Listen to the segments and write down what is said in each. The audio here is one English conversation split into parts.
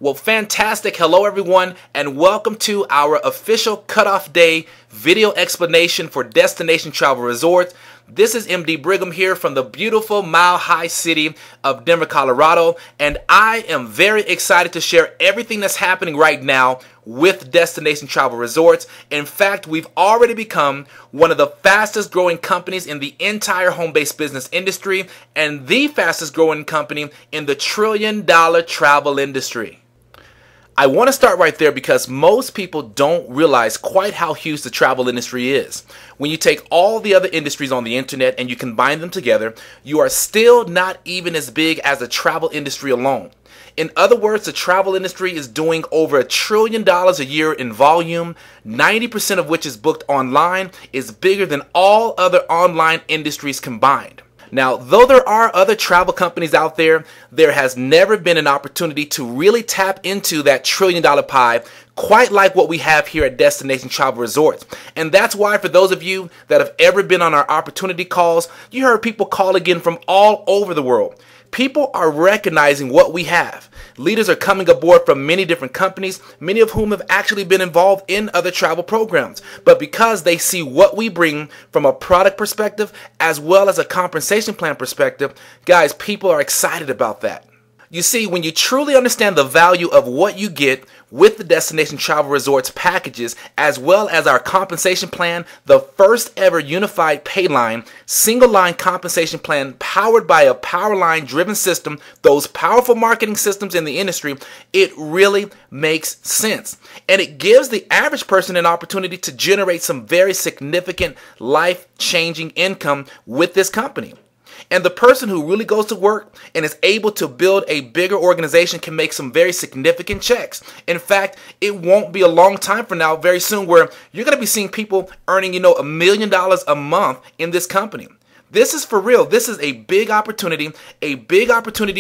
Well, fantastic. Hello, everyone, and welcome to our official cutoff day video explanation for Destination Travel Resorts. This is MD Brigham here from the beautiful Mile High city of Denver, Colorado, and I am very excited to share everything that's happening right now with Destination Travel Resorts. In fact, we've already become one of the fastest growing companies in the entire home-based business industry and the fastest growing company in the trillion-dollar travel industry. I want to start right there because most people don't realize quite how huge the travel industry is. When you take all the other industries on the internet and you combine them together, you are still not even as big as the travel industry alone. In other words, the travel industry is doing over $1 trillion a year in volume, 90% of which is booked online, is bigger than all other online industries combined. Now, though there are other travel companies out there, there has never been an opportunity to really tap into that $1 trillion pie quite like what we have here at Destination Travel Resorts. And that's why for those of you that have ever been on our opportunity calls, you heard people call again from all over the world. People are recognizing what we have. Leaders are coming aboard from many different companies, many of whom have actually been involved in other travel programs. But because they see what we bring from a product perspective as well as a compensation plan perspective, guys, people are excited about that. You see, when you truly understand the value of what you get with the Destination Travel Resorts packages, as well as our compensation plan, the first ever unified pay line, single line compensation plan powered by a power line driven system, those powerful marketing systems in the industry, it really makes sense. And it gives the average person an opportunity to generate some very significant life-changing income with this company. And the person who really goes to work and is able to build a bigger organization can make some very significant checks. In fact, it won't be a long time from now, very soon, where you're going to be seeing people earning, $1 million a month in this company. This is for real. This is a big opportunity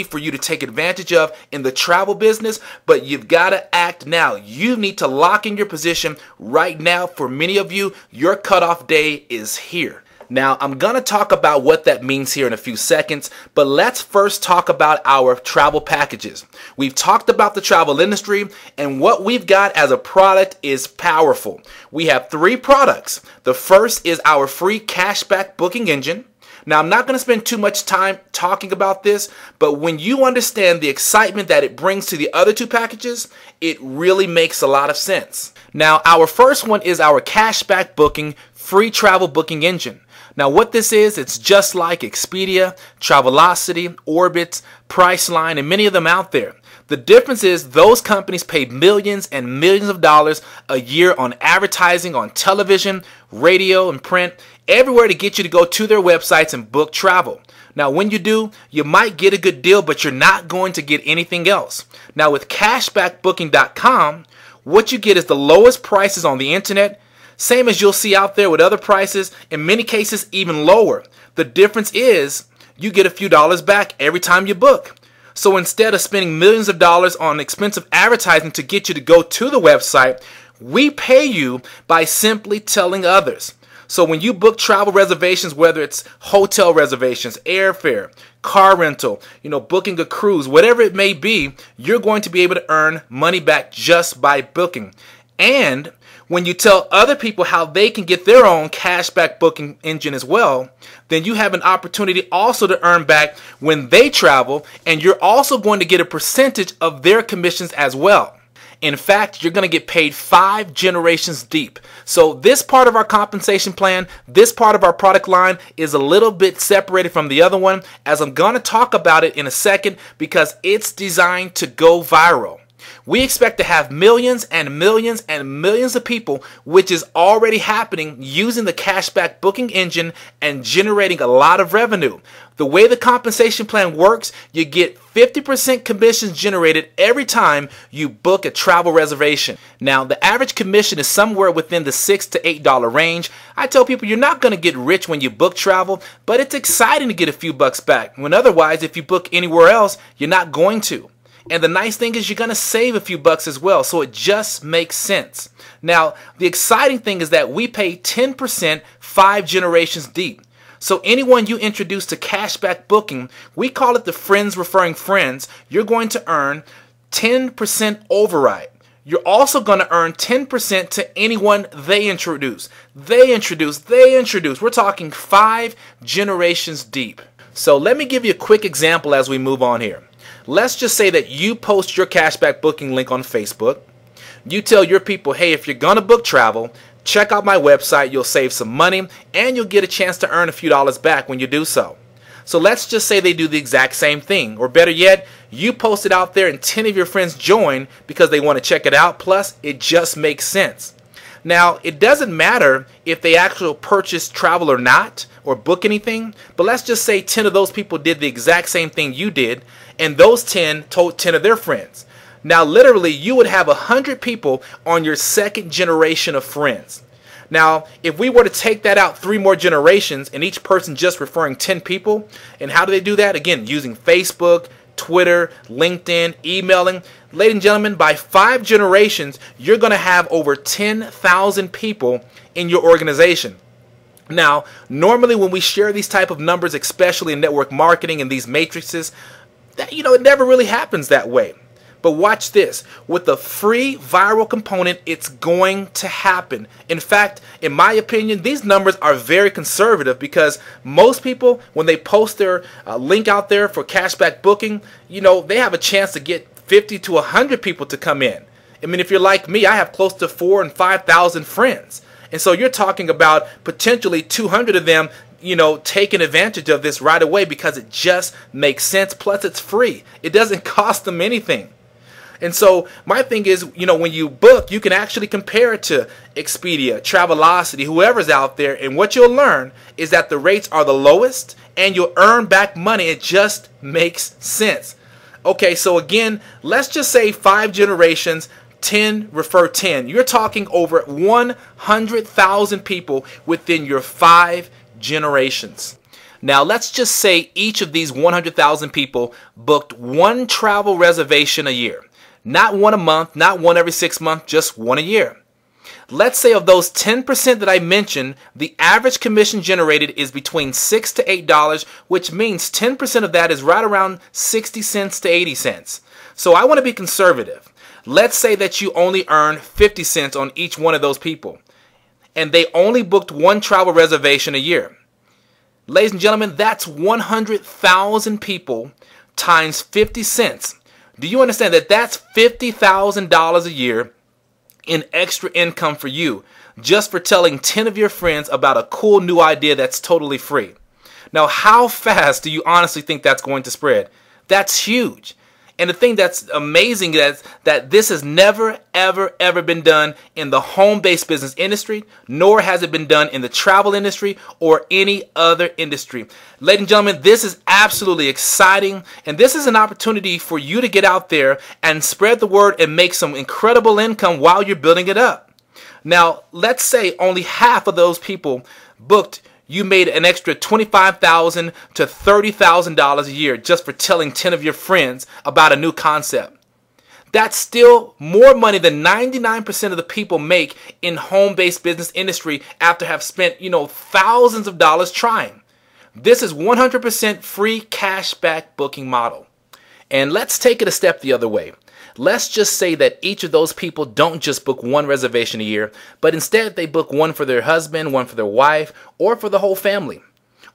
for you to take advantage of in the travel business, but you've got to act now. You need to lock in your position right now. For many of you, your cutoff day is here. Now, I'm going to talk about what that means here in a few seconds, but let's first talk about our travel packages. We've talked about the travel industry, and what we've got as a product is powerful. We have 3 products. The first is our free cashback booking engine. Now, I'm not going to spend too much time talking about this, but when you understand the excitement that it brings to the other 2 packages, it really makes a lot of sense. Now, our first one is our cashback booking free travel booking engine. Now, what this is, it's just like Expedia, Travelocity, Orbitz, Priceline, and many of them out there. The difference is those companies pay millions and millions of dollars a year on advertising on television, radio, and print, everywhere to get you to go to their websites and book travel. Now, when you do, you might get a good deal, but you're not going to get anything else. Now, with cashbackbooking.com, what you get is the lowest prices on the internet, same as you'll see out there with other prices, in many cases even lower. The difference is you get a few dollars back every time you book. So instead of spending millions of dollars on expensive advertising to get you to go to the website, we pay you by simply telling others. So when you book travel reservations, whether it's hotel reservations, airfare, car rental, booking a cruise, whatever it may be, you're going to be able to earn money back just by booking. And when you tell other people how they can get their own cashback booking engine as well, then you have an opportunity also to earn back when they travel, and you're also going to get a percentage of their commissions as well. In fact, you're going to get paid 5 generations deep. So this part of our compensation plan, this part of our product line is a little bit separated from the other one, as I'm going to talk about it in a second because it's designed to go viral. We expect to have millions and millions and millions of people, which is already happening, using the cashback booking engine and generating a lot of revenue. The way the compensation plan works, you get 50% commissions generated every time you book a travel reservation. Now, the average commission is somewhere within the $6 to $8 range. I tell people you're not going to get rich when you book travel, but it's exciting to get a few bucks back, when otherwise, if you book anywhere else, you're not going to. And the nice thing is you're going to save a few bucks as well, so it just makes sense. Now, the exciting thing is that we pay 10% 5 generations deep. So anyone you introduce to cashback booking, we call it the friends referring friends, you're going to earn 10% override. You're also going to earn 10% to anyone they introduce. They introduce. We're talking 5 generations deep. So let me give you a quick example as we move on here. Let's just say that you post your cashback booking link on Facebook. You tell your people, hey, if you're going to book travel, check out my website. You'll save some money and you'll get a chance to earn a few dollars back when you do so. So let's just say they do the exact same thing. Or better yet, you post it out there and 10 of your friends join because they want to check it out. Plus, it just makes sense. Now, it doesn't matter if they actually purchase travel or not or book anything, but let's just say 10 of those people did the exact same thing you did, and those 10 told 10 of their friends. Now, literally, you would have 100 people on your second generation of friends. Now, if we were to take that out 3 more generations and each person just referring 10 people, and how do they do that? Again, using Facebook, Twitter, LinkedIn, emailing. Ladies and gentlemen, by 5 generations, you're going to have over 10,000 people in your organization. Now, normally when we share these type of numbers, especially in network marketing and these matrices, that, it never really happens that way. But watch this. With the free viral component, it's going to happen. In fact, in my opinion, these numbers are very conservative because most people, when they post their link out there for cashback booking, they have a chance to get 50 to 100 people to come in. I mean, if you're like me, I have close to 4,000 and 5,000 friends. And so you're talking about potentially 200 of them taking advantage of this right away because it just makes sense. Plus, it's free. It doesn't cost them anything. And so my thing is, when you book, you can actually compare it to Expedia, Travelocity, whoever's out there. And what you'll learn is that the rates are the lowest and you'll earn back money. It just makes sense. Okay, so again, let's just say 5 generations, 10 refer 10. You're talking over 100,000 people within your 5 generations. Now, let's just say each of these 100,000 people booked 1 travel reservation a year. Not 1 a month, not 1 every 6 months, just 1 a year. Let's say of those 10% that I mentioned, the average commission generated is between $6 to $8, which means 10% of that is right around 60 cents to 80 cents. So I want to be conservative. Let's say that you only earn 50 cents on each one of those people, and they only booked 1 travel reservation a year. Ladies and gentlemen, that's 100,000 people times 50 cents. Do you understand that that's $50,000 a year in extra income for you just for telling 10 of your friends about a cool new idea that's totally free? Now, how fast do you honestly think that's going to spread? That's huge. And the thing that's amazing is that this has never, ever been done in the home-based business industry, nor has it been done in the travel industry or any other industry. Ladies and gentlemen, this is absolutely exciting, and this is an opportunity for you to get out there and spread the word and make some incredible income while you're building it up. Now, let's say only half of those people booked. You made an extra $25,000 to $30,000 a year just for telling 10 of your friends about a new concept. That's still more money than 99% of the people make in home-based business industry after have spent, thousands of dollars trying. This is 100% free cashback booking model. And let's take it a step the other way. Let's just say that each of those people don't just book 1 reservation a year, but instead they book 1 for their husband, 1 for their wife, or for the whole family.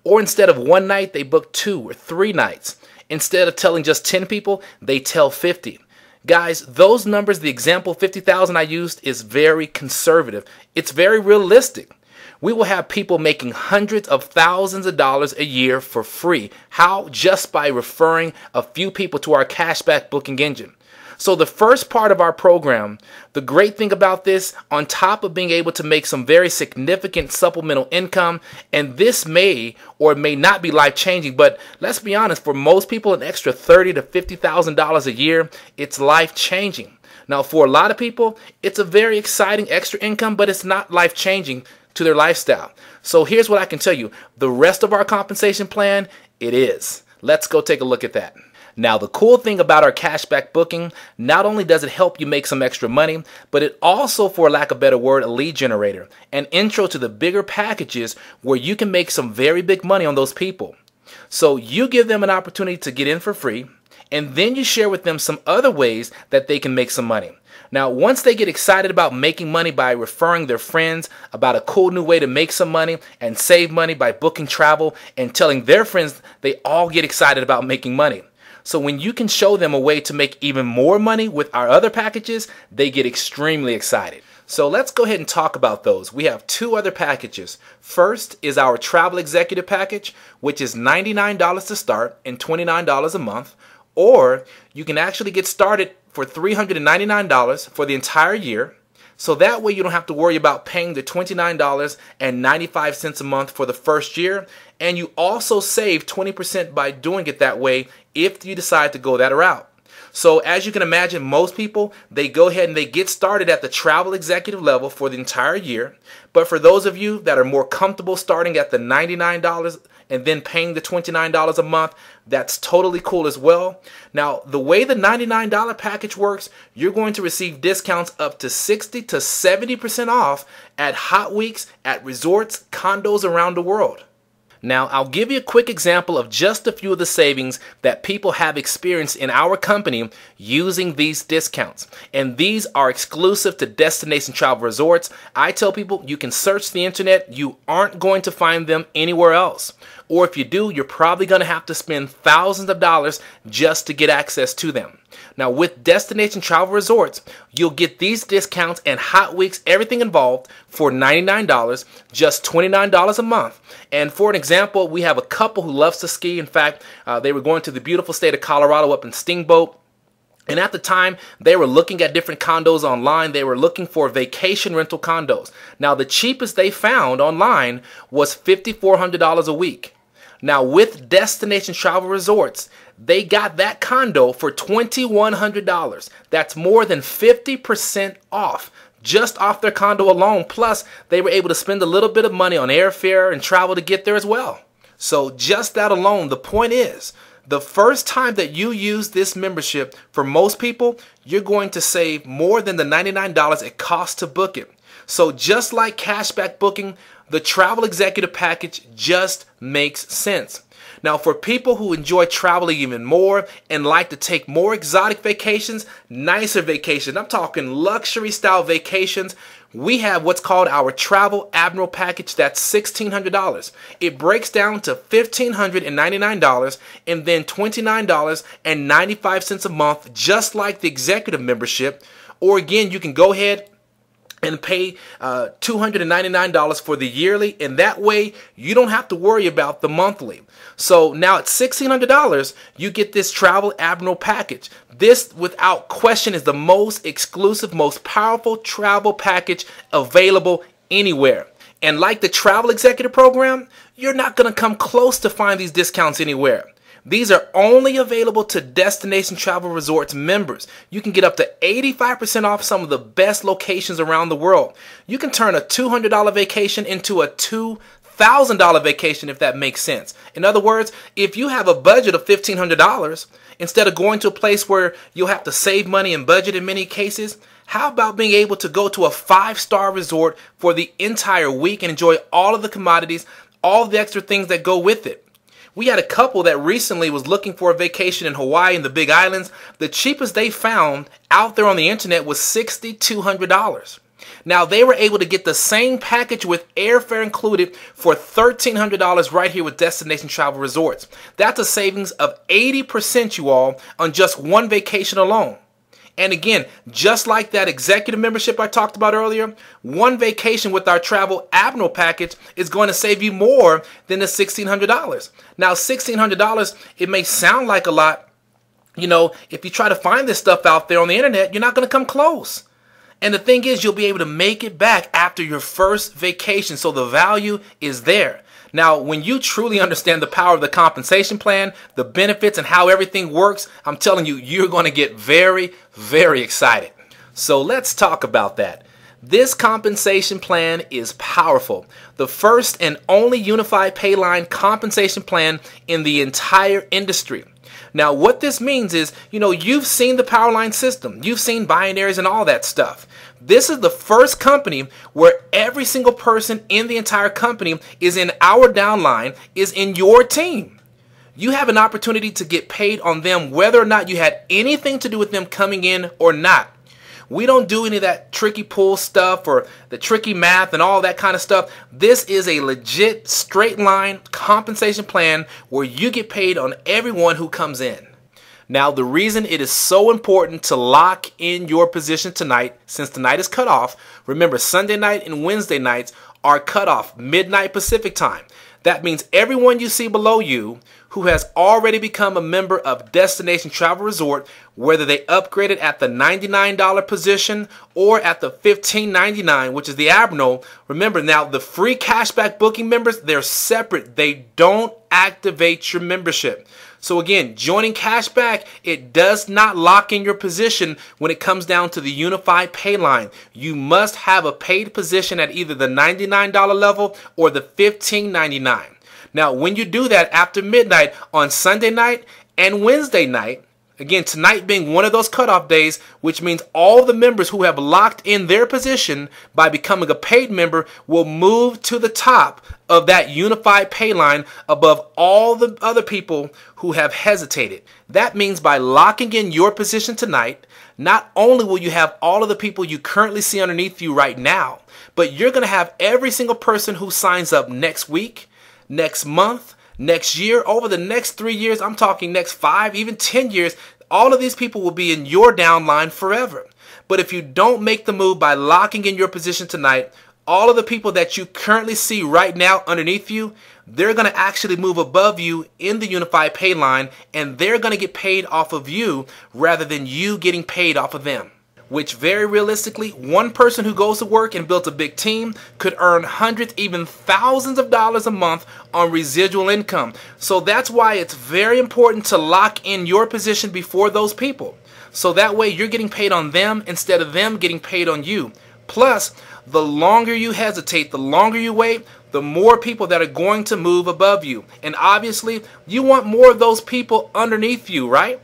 Or instead of 1 night, they book 2 or 3 nights. Instead of telling just 10 people, they tell 50. Guys, those numbers, the example 50,000 I used is very conservative. It's very realistic. We will have people making hundreds of thousands of dollars a year for free. How? Just by referring a few people to our cashback booking engine. So the first part of our program, the great thing about this, on top of being able to make some very significant supplemental income, and this may or may not be life-changing, but let's be honest, for most people, an extra $30,000 to $50,000 a year, it's life-changing. Now, for a lot of people, it's a very exciting extra income, but it's not life-changing to their lifestyle. So here's what I can tell you. The rest of our compensation plan, it is. Let's go take a look at that. Now, the cool thing about our cashback booking, not only does it help you make some extra money, but it also, for lack of a better word, a lead generator, an intro to the bigger packages where you can make some very big money on those people. So you give them an opportunity to get in for free, and then you share with them some other ways that they can make some money. Now, once they get excited about making money by referring their friends about a cool new way to make some money and save money by booking travel and telling their friends, they all get excited about making money. So when you can show them a way to make even more money with our other packages, they get extremely excited. So let's go ahead and talk about those. We have two other packages. First is our Travel Executive Package, which is $99 to start and $29 a month. Or you can actually get started for $399 for the entire year. So that way you don't have to worry about paying the $29.95 a month for the first year. And you also save 20% by doing it that way if you decide to go that route. So as you can imagine, most people, they go ahead and they get started at the travel executive level for the entire year. But for those of you that are more comfortable starting at the $99 and then paying the $29 a month, that's totally cool as well. Now, the way the $99 package works, you're going to receive discounts up to 60 to 70% off at hot weeks at resorts, condos around the world. Now, I'll give you a quick example of just a few of the savings that people have experienced in our company using these discounts. And these are exclusive to Destination Travel Resorts. I tell people you can search the internet. You aren't going to find them anywhere else. Or if you do, you're probably going to have to spend thousands of dollars just to get access to them. Now, with Destination Travel Resorts, you'll get these discounts and hot weeks, everything involved, for $99, just $29 a month. And for an example, we have a couple who loves to ski. In fact, they were going to the beautiful state of Colorado up in Steamboat. And at the time, they were looking at different condos online. They were looking for vacation rental condos. Now, the cheapest they found online was $5,400 a week. Now, with Destination Travel Resorts, they got that condo for $2,100. That's more than 50% off, just off their condo alone. Plus, they were able to spend a little bit of money on airfare and travel to get there as well. So just that alone, the point is, the first time that you use this membership, for most people, you're going to save more than the $99 it costs to book it. So just like cashback booking, the Travel Executive Package just makes sense. Now, for people who enjoy traveling even more and like to take more exotic vacations, nicer vacations, I'm talking luxury style vacations, we have what's called our Travel Admiral Package. That's $1,600. It breaks down to $1,599 and then $29.95 a month, just like the executive membership. Or again, you can go ahead and pay $299 for the yearly, and that way you don't have to worry about the monthly. So now at $1,600, you get this Travel Admiral package. This, without question, is the most exclusive, most powerful travel package available anywhere. And like the Travel Executive Program, you're not going to come close to find these discounts anywhere. These are only available to Destination Travel Resorts members. You can get up to 85% off some of the best locations around the world. You can turn a $200 vacation into a $2,000 vacation, if that makes sense. In other words, if you have a budget of $1,500, instead of going to a place where you'll have to save money and budget in many cases, how about being able to go to a 5-star resort for the entire week and enjoy all of the commodities, all the extra things that go with it? We had a couple that recently was looking for a vacation in Hawaii and the Big Islands. The cheapest they found out there on the internet was $6,200. Now, they were able to get the same package with airfare included for $1,300 right here with Destination Travel Resorts. That's a savings of 80%, you all, on just one vacation alone. And again, just like that executive membership I talked about earlier, one vacation with our Travel Admiral package is going to save you more than the $1,600. Now, $1,600, it may sound like a lot. You know, if you try to find this stuff out there on the internet, you're not going to come close. And the thing is, you'll be able to make it back after your first vacation, so the value is there. Now, when you truly understand the power of the compensation plan, the benefits, and how everything works, I'm telling you, you're going to get very, very excited. So let's talk about that. This compensation plan is powerful. The first and only unified pay line compensation plan in the entire industry. Now, what this means is, you know, you've seen the power line system. You've seen binaries and all that stuff. This is the first company where every single person in the entire company is in our downline, is in your team. you have an opportunity to get paid on them whether or not you had anything to do with them coming in or not. We don't do any of that tricky pool stuff or the tricky math and all that kind of stuff. This is a legit straight line compensation plan where you get paid on everyone who comes in. Now, the reason it is so important to lock in your position tonight, since tonight is cut off, remember Sunday night and Wednesday nights are cut off midnight Pacific time. That means everyone you see below you who has already become a member of Destination Travel Resort, whether they upgraded at the $99 position or at the $15.99, which is the Admiral. Remember now, the free cashback booking members, they're separate. They don't activate your membership. So again, joining cashback, it does not lock in your position when it comes down to the unified pay line. You must have a paid position at either the $99 level or the $15.99. Now, when you do that after midnight on Sunday night and Wednesday night, again, tonight being one of those cutoff days, which means all the members who have locked in their position by becoming a paid member will move to the top of that unified pay line above all the other people who have hesitated. That means by locking in your position tonight, not only will you have all of the people you currently see underneath you right now, but you're going to have every single person who signs up next week, next month, next year, over the next 3 years, I'm talking next 5, even 10 years, all of these people will be in your downline forever. But if you don't make the move by locking in your position tonight, all of the people that you currently see right now underneath you, they're going to actually move above you in the unified pay line, and they're going to get paid off of you rather than you getting paid off of them. Which very realistically, one person who goes to work and builds a big team could earn hundreds, even thousands of dollars a month on residual income. So that's why it's very important to lock in your position before those people. So that way you're getting paid on them instead of them getting paid on you. Plus, the longer you hesitate, the longer you wait, the more people that are going to move above you. And obviously, you want more of those people underneath you, right?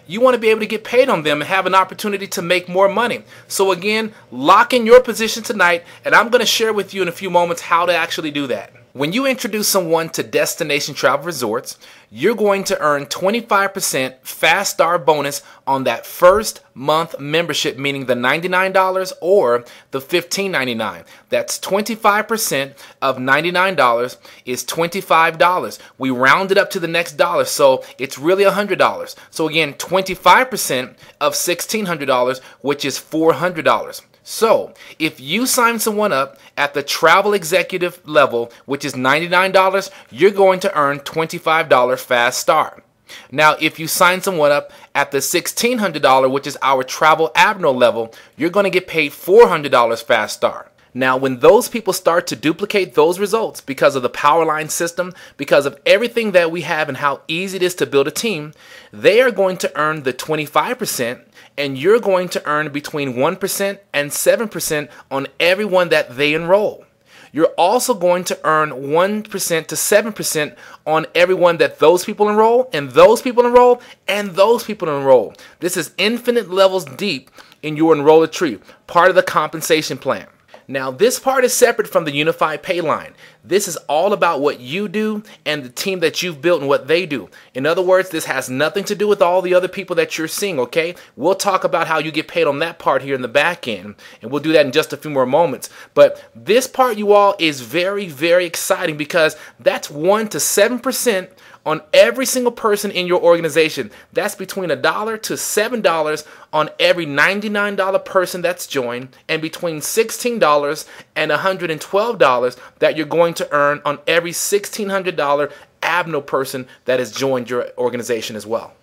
You want to be able to get paid on them and have an opportunity to make more money. So again, lock in your position tonight, and I'm going to share with you in a few moments how to actually do that. When you introduce someone to Destination Travel Resorts, you're going to earn 25% Fast Start bonus on that first month membership, meaning the $99 or the $15.99. That's 25% of $99 is $25. We round it up to the next dollar, so it's really $100. So again, 25% of $1,600, which is $400. So, if you sign someone up at the travel executive level, which is $99, you're going to earn $25 Fast Start. Now, if you sign someone up at the $1,600, which is our travel Admiral level, you're going to get paid $400 Fast Start. Now, when those people start to duplicate those results because of the Powerline system, because of everything that we have and how easy it is to build a team, they are going to earn the 25%, and you're going to earn between 1% and 7% on everyone that they enroll. You're also going to earn 1% to 7% on everyone that those people enroll, and those people enroll, and those people enroll. This is infinite levels deep in your enroller tree, part of the compensation plan. Now, this part is separate from the unified pay line. This is all about what you do and the team that you've built and what they do. In other words, this has nothing to do with all the other people that you're seeing, okay? We'll talk about how you get paid on that part here in the back end, and we'll do that in just a few more moments. But this part, you all, is very, very exciting because that's 1 to 7% on every single person in your organization. That's between $1 to $7 on every $99 person that's joined, and between $16 and $112 that you're going to earn on every $1,600 Admiral person that has joined your organization as well.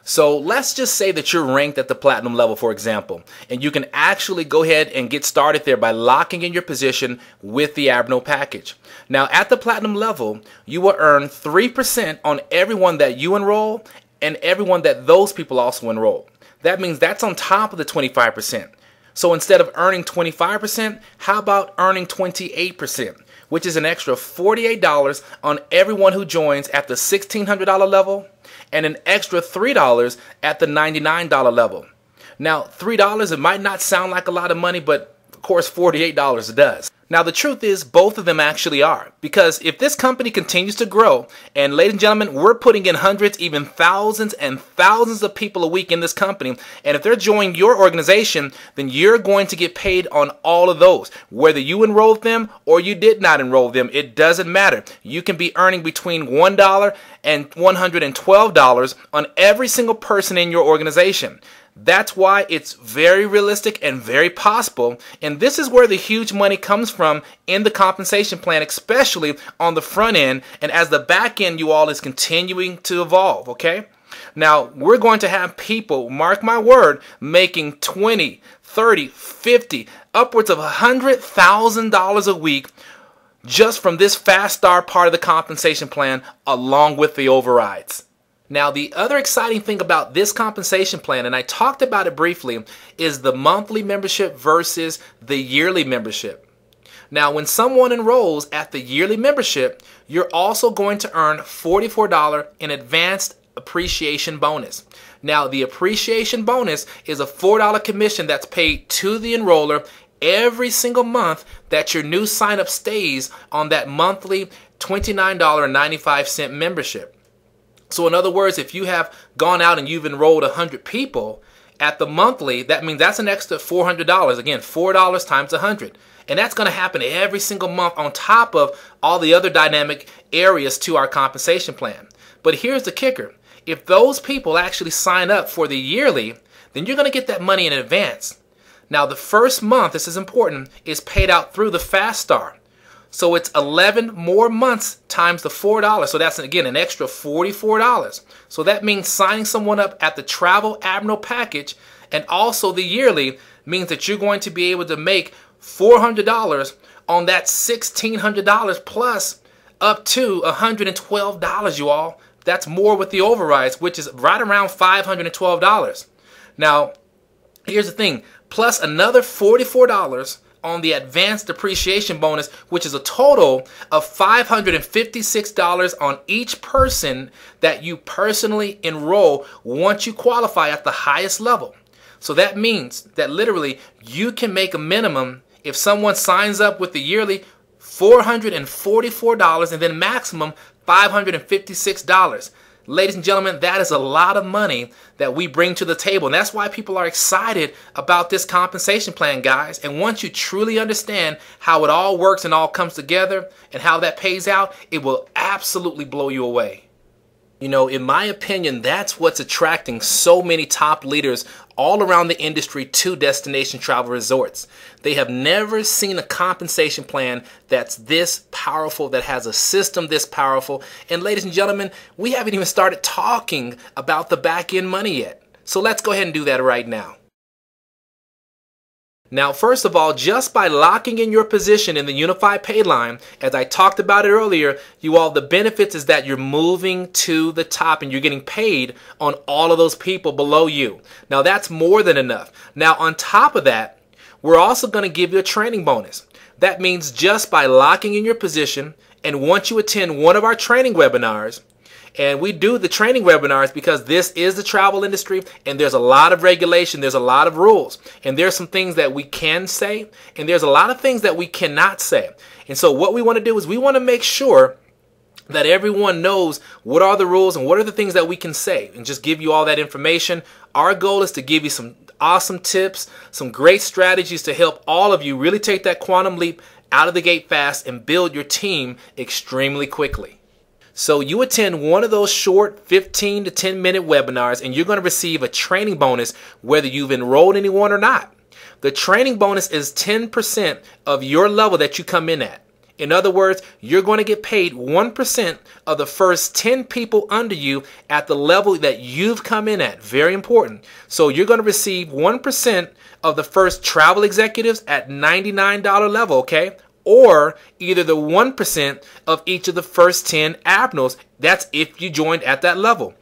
So let's just say that you're ranked at the platinum level, for example, and you can actually go ahead and get started there by locking in your position with the Admiral package. Now, at the platinum level, you will earn 3% on everyone that you enroll and everyone that those people also enroll. That means that's on top of the 25%. So instead of earning 25%, how about earning 28%? Which is an extra $48 on everyone who joins at the $1,600 level and an extra $3 at the $99 level. Now, $3, it might not sound like a lot of money, but course, $48 does. Now, the truth is both of them actually are, because if this company continues to grow, and ladies and gentlemen, we're putting in hundreds, even thousands and thousands of people a week in this company, and if they're joining your organization, then you're going to get paid on all of those. Whether you enrolled them or you did not enroll them, it doesn't matter. You can be earning between $1 and $112 on every single person in your organization. That's why it's very realistic and very possible. And this is where the huge money comes from in the compensation plan, especially on the front end and as the back end you all is continuing to evolve, okay? Now, we're going to have people, mark my word, making $20, $30, $50, upwards of $100,000 a week just from this fast start part of the compensation plan along with the overrides. Now, the other exciting thing about this compensation plan, and I talked about it briefly, is the monthly membership versus the yearly membership. Now, when someone enrolls at the yearly membership, you're also going to earn $44 in advanced appreciation bonus. Now, the appreciation bonus is a $4 commission that's paid to the enroller every single month that your new sign-up stays on that monthly $29.95 membership. So in other words, if you have gone out and you've enrolled 100 people at the monthly, that means that's an extra $400. Again, $4 times 100. And that's going to happen every single month on top of all the other dynamic areas to our compensation plan. But here's the kicker. If those people actually sign up for the yearly, then you're going to get that money in advance. Now, the first month, this is important, is paid out through the Fast Start. So it's 11 more months times the $4. So that's, again, an extra $44. So that means signing someone up at the Travel Admiral package and also the yearly means that you're going to be able to make $400 on that $1,600 plus up to $112, you all. That's more with the overrides, which is right around $512. Now, here's the thing. Plus another $44 on the advanced depreciation bonus, which is a total of $556 on each person that you personally enroll once you qualify at the highest level. So that means that literally you can make a minimum, if someone signs up with the yearly, $444 and then maximum $556. Ladies and gentlemen, that is a lot of money that we bring to the table. And that's why people are excited about this compensation plan, guys. And once you truly understand how it all works and all comes together and how that pays out, it will absolutely blow you away. You know, in my opinion, that's what's attracting so many top leaders all around the industry to Destination Travel Resorts. They have never seen a compensation plan that's this powerful, that has a system this powerful. And ladies and gentlemen, we haven't even started talking about the back end money yet. So let's go ahead and do that right now. Now, first of all, just by locking in your position in the unified pay line, as I talked about it earlier, you all, the benefits is that you're moving to the top and you're getting paid on all of those people below you. Now, that's more than enough. Now, on top of that, we're also going to give you a training bonus. That means just by locking in your position, and once you attend one of our training webinars, and we do the training webinars because this is the travel industry and there's a lot of regulation, there's a lot of rules, and there's some things that we can say and there's a lot of things that we cannot say. And so what we want to do is we want to make sure that everyone knows what are the rules and what are the things that we can say, and just give you all that information. Our goal is to give you some awesome tips, some great strategies to help all of you really take that quantum leap out of the gate fast and build your team extremely quickly. So you attend one of those short 15 to 10 minute webinars and you're going to receive a training bonus whether you've enrolled anyone or not. The training bonus is 10% of your level that you come in at. In other words, you're going to get paid 1% of the first 10 people under you at the level that you've come in at. Very important. So you're going to receive 1% of the first travel executives at $99 level, okay? Or either the 1% of each of the first 10 admirals. That's if you joined at that level.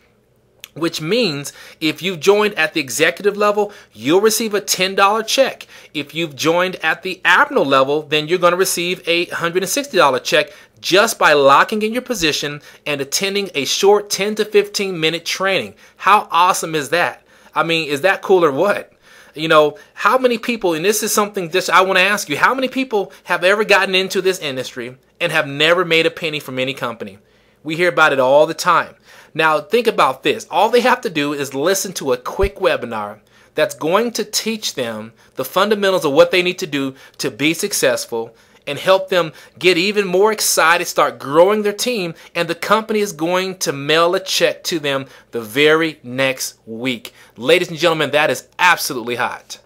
Which means if you've joined at the executive level, you'll receive a $10 check. If you've joined at the admiral level, then you're going to receive a $160 check just by locking in your position and attending a short 10 to 15 minute training. How awesome is that? I mean, is that cool or what? You know, how many people, and this is something that I want to ask you, how many people have ever gotten into this industry and have never made a penny from any company? We hear about it all the time. Now, think about this. All they have to do is listen to a quick webinar that's going to teach them the fundamentals of what they need to do to be successful and help them get even more excited, start growing their team, and the company is going to mail a check to them the very next week. Ladies and gentlemen, that is absolutely hot.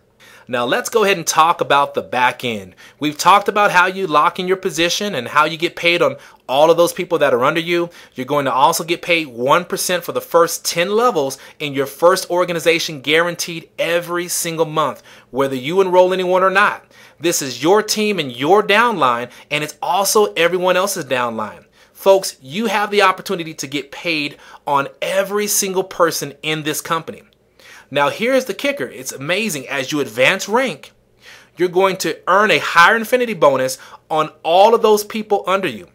Now let's go ahead and talk about the back end. We've talked about how you lock in your position and how you get paid on all of those people that are under you. You're going to also get paid 1% for the first 10 levels in your first organization, guaranteed every single month, whether you enroll anyone or not. This is your team and your downline, and it's also everyone else's downline. Folks, you have the opportunity to get paid on every single person in this company. Now here's the kicker. It's amazing. As you advance rank, you're going to earn a higher infinity bonus on all of those people under you.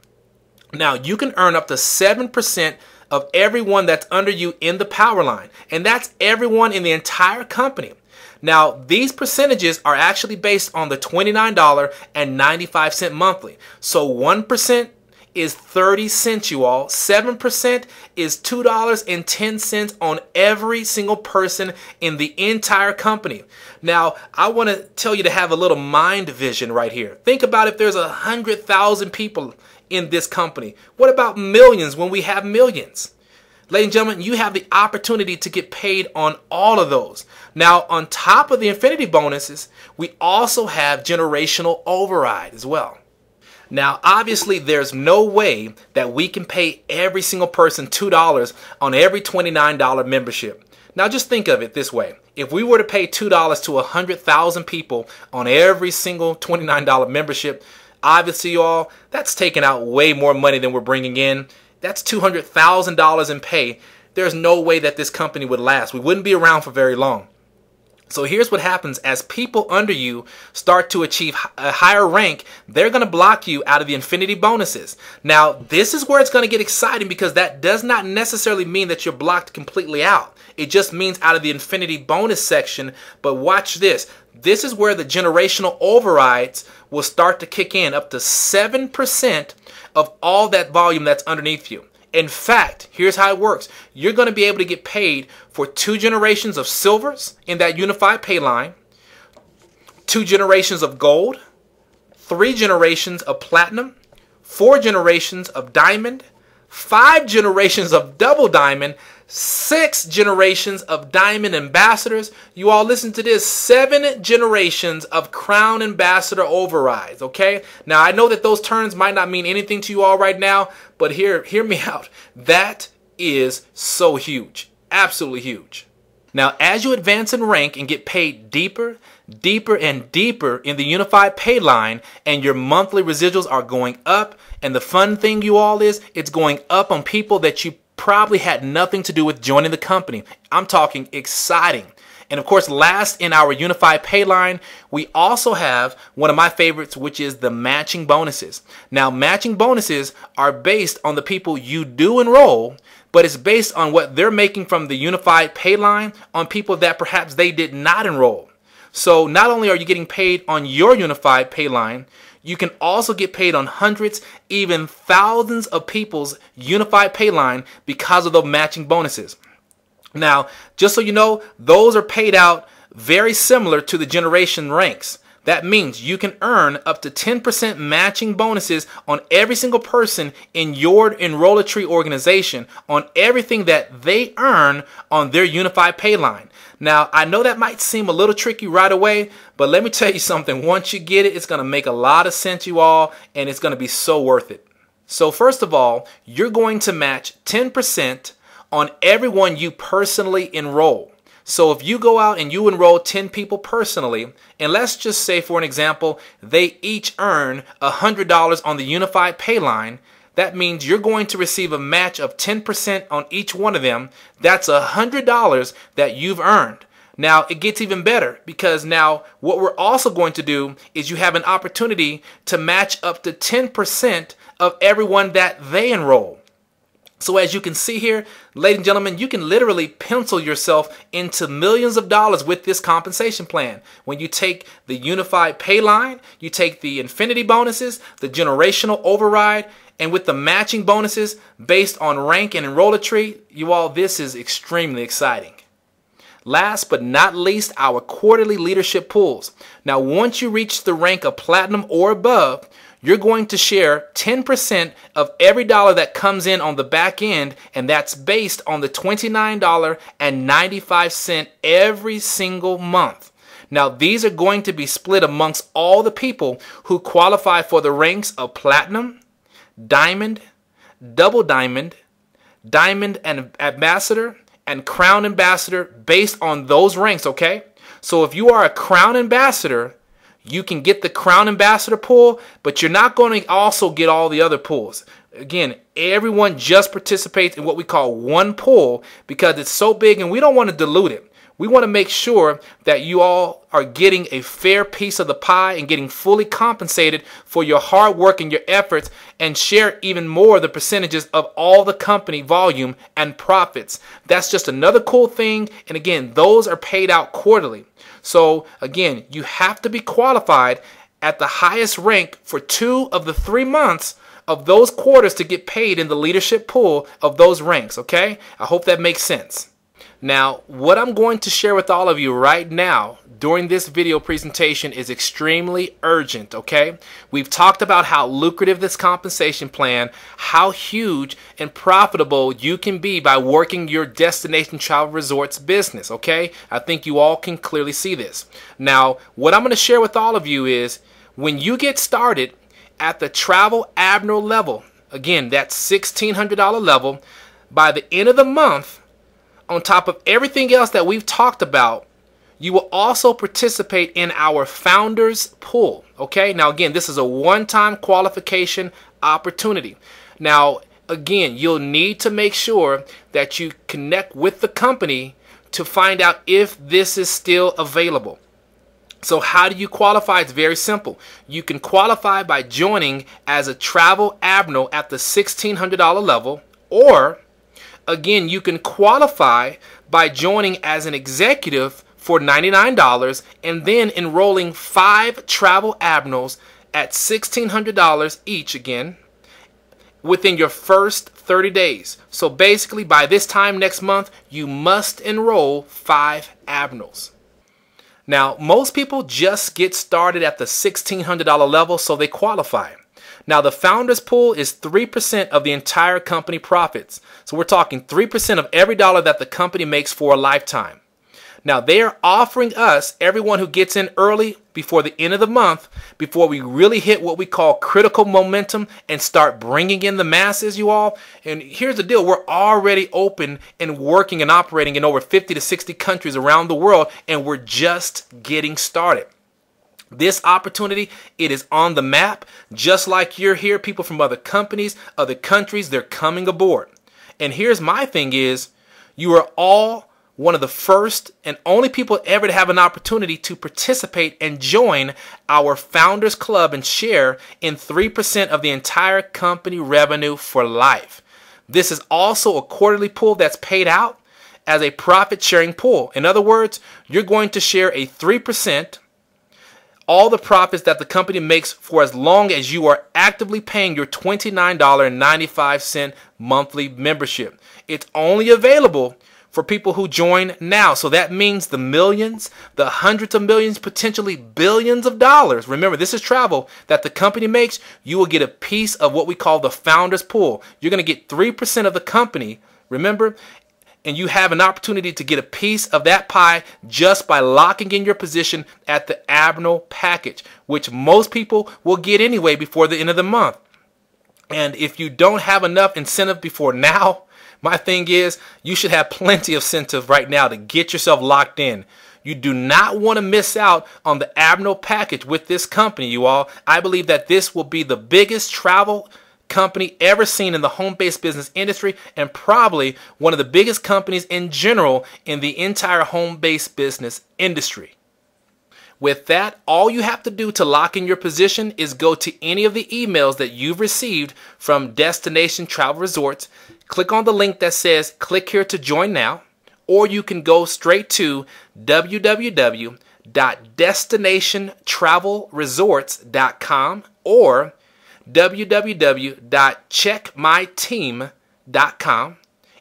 Now you can earn up to 7% of everyone that's under you in the power line, and that's everyone in the entire company. Now, these percentages are actually based on the $29.95 monthly. So 1% is 30 cents, you all. 7% is $2.10 on every single person in the entire company. Now, I want to tell you to have a little mind vision right here. Think about if there's 100,000 people in this company. What about millions when we have millions? Ladies and gentlemen, you have the opportunity to get paid on all of those. Now, on top of the infinity bonuses, we also have generational override as well. Now, obviously, there's no way that we can pay every single person $2 on every $29 membership. Now, just think of it this way. If we were to pay $2 to 100,000 people on every single $29 membership, obviously, y'all, that's taking out way more money than we're bringing in. That's $200,000 in pay. There's no way that this company would last. We wouldn't be around for very long. So here's what happens. As people under you start to achieve a higher rank, they're going to block you out of the infinity bonuses. Now, this is where it's going to get exciting, because that does not necessarily mean that you're blocked completely out. It just means out of the infinity bonus section. But watch this. This is where the generational overrides will start to kick in, up to 7% of all that volume that's underneath you. In fact, here's how it works. You're going to be able to get paid for 2 generations of silvers in that unified pay line, 2 generations of gold, 3 generations of platinum, 4 generations of diamond, 5 generations of double diamond, 6 generations of diamond ambassadors. You all listen to this. 7 generations of crown ambassador overrides. Okay. Now I know that those terms might not mean anything to you all right now, but hear me out. That is so huge. Absolutely huge. Now, as you advance in rank and get paid deeper, and deeper in the unified pay line, and your monthly residuals are going up, and the fun thing, you all, is it's going up on people that you probably had nothing to do with joining the company. I'm talking exciting. And of course, last in our unified pay line, we also have one of my favorites, which is the matching bonuses. Now, matching bonuses are based on the people you do enroll, but it's based on what they're making from the unified pay line on people that perhaps they did not enroll. So not only are you getting paid on your unified pay line, you can also get paid on hundreds, even thousands of people's unified pay line because of the matching bonuses. Now, just so you know, those are paid out very similar to the generation ranks. That means you can earn up to 10% matching bonuses on every single person in your enrollatry organization on everything that they earn on their unified pay line. Now, I know that might seem a little tricky right away, but let me tell you something. Once you get it, it's going to make a lot of sense, you all, and it's going to be so worth it. So first of all, you're going to match 10% on everyone you personally enroll. So if you go out and you enroll 10 people personally, and let's just say, for an example, they each earn $100 on the unified pay line, that means you're going to receive a match of 10% on each one of them. That's $100 that you've earned. Now, it gets even better, because now what we're also going to do is you have an opportunity to match up to 10% of everyone that they enroll. So as you can see here, ladies and gentlemen, you can literally pencil yourself into millions of dollars with this compensation plan. When you take the unified pay line, you take the infinity bonuses, the generational override, and with the matching bonuses based on rank and enrollatry, you all, this is extremely exciting. Last but not least, our quarterly leadership pools. Now, once you reach the rank of platinum or above, you're going to share 10% of every dollar that comes in on the back end, and that's based on the $29.95 every single month. Now, these are going to be split amongst all the people who qualify for the ranks of platinum, diamond, double diamond, diamond and ambassador, and crown ambassador based on those ranks, okay? So if you are a crown ambassador, you can get the crown ambassador pool, but you're not going to also get all the other pools. Again, everyone just participates in what we call one pool because it's so big and we don't want to dilute it. We want to make sure that you all are getting a fair piece of the pie and getting fully compensated for your hard work and your efforts, and share even more of the percentages of all the company volume and profits. That's just another cool thing. And again, those are paid out quarterly. So again, you have to be qualified at the highest rank for 2 of the 3 months of those quarters to get paid in the leadership pool of those ranks, okay? I hope that makes sense. Now, what I'm going to share with all of you right now during this video presentation is extremely urgent, okay? We've talked about how lucrative this compensation plan, how huge and profitable you can be by working your destination travel resorts business, okay? I think you all can clearly see this. Now, what I'm going to share with all of you is when you get started at the Travel Admiral level, again, that $1,600 level, by the end of the month, on top of everything else that we've talked about, you will also participate in our Founders Pool. Okay, now again, this is a one-time qualification opportunity. Now, again, you'll need to make sure that you connect with the company to find out if this is still available. So how do you qualify? It's very simple. You can qualify by joining as a Travel Admiral at the $1,600 level, or again, you can qualify by joining as an executive for $99 and then enrolling 5 Travel Admirals at $1,600 each again within your first 30 days. So basically, by this time next month, you must enroll 5 Admirals. Now, most people just get started at the $1,600 level, so they qualify. Now, the Founders Pool is 3% of the entire company profits. So we're talking 3% of every dollar that the company makes for a lifetime. Now, they are offering us, everyone who gets in early before the end of the month, before we really hit what we call critical momentum and start bringing in the masses, you all. And here's the deal. We're already open and working and operating in over 50 to 60 countries around the world, and we're just getting started. This opportunity, it is on the map. Just like you're here, people from other companies, other countries, they're coming aboard. And here's my thing is, you are all one of the first and only people ever to have an opportunity to participate and join our Founders Club and share in 3% of the entire company revenue for life. This is also a quarterly pool that's paid out as a profit sharing pool. In other words, you're going to share a 3% all the profits that the company makes for as long as you are actively paying your $29.95 monthly membership. It's only available for people who join now. So that means the millions, the hundreds of millions, potentially billions of dollars. Remember, this is travel that the company makes. You will get a piece of what we call the Founders Pool. You're going to get 3% of the company, remember? And you have an opportunity to get a piece of that pie just by locking in your position at the Admiral package, which most people will get anyway before the end of the month. And if you don't have enough incentive before now, my thing is you should have plenty of incentive right now to get yourself locked in. You do not want to miss out on the Admiral package with this company, you all. I believe that this will be the biggest travel company ever seen in the home-based business industry, and probably one of the biggest companies in general in the entire home-based business industry. With that, all you have to do to lock in your position is go to any of the emails that you've received from Destination Travel Resorts, click on the link that says click here to join now, or you can go straight to www.destinationtravelresorts.com or www.checkmyteam.com.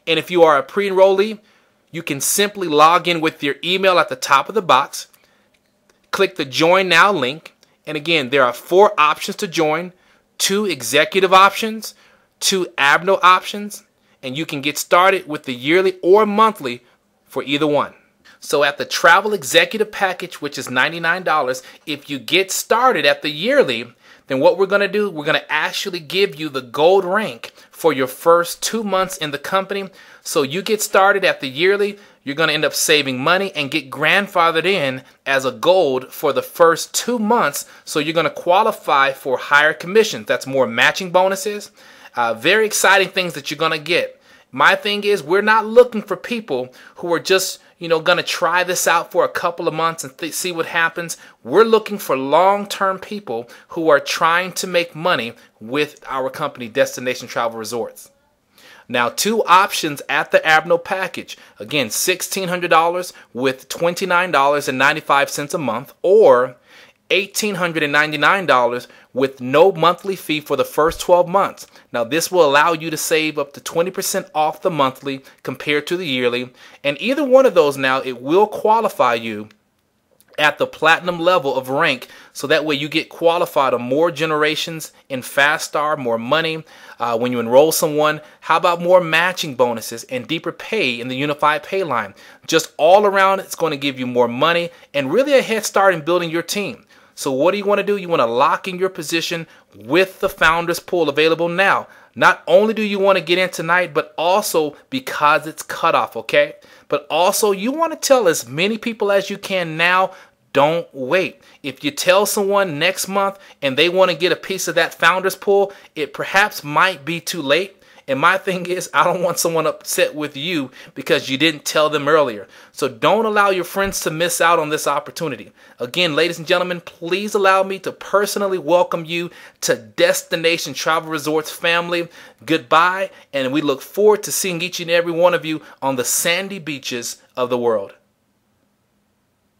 And if you are a pre-enrollee, you can simply log in with your email at the top of the box, click the Join Now link, and again, there are 4 options to join, 2 executive options, 2 Abno options, and you can get started with the yearly or monthly for either one. So at the Travel Executive Package, which is $99, if you get started at the yearly, then what we're going to do, we're going to actually give you the gold rank for your first 2 months in the company. So you get started at the yearly, you're going to end up saving money and get grandfathered in as a gold for the first 2 months. So you're going to qualify for higher commissions. That's more matching bonuses. Very exciting things that you're going to get. My thing is, we're not looking for people who are just, going to try this out for a couple of months and see what happens. We're looking for long-term people who are trying to make money with our company, Destination Travel Resorts. Now, 2 options at the Abno package. Again, $1,600 with $29.95 a month, or $1,899 with no monthly fee for the first 12 months. Now, this will allow you to save up to 20% off the monthly compared to the yearly. And either one of those now, it will qualify you at the platinum level of rank, so that way you get qualified on more generations in Fast Star, more money when you enroll someone. How about more matching bonuses and deeper pay in the unified pay line? Just all around, it's going to give you more money and really a head start in building your team. So what do you want to do? You want to lock in your position with the Founders Pool available now. Not only do you want to get in tonight, but also because it's cutoff, okay? But also you want to tell as many people as you can now. Don't wait. If you tell someone next month and they want to get a piece of that Founders Pool, it perhaps might be too late. And my thing is, I don't want someone upset with you because you didn't tell them earlier. So don't allow your friends to miss out on this opportunity. Again, ladies and gentlemen, please allow me to personally welcome you to Destination Travel Resorts family. Goodbye, and we look forward to seeing each and every one of you on the sandy beaches of the world.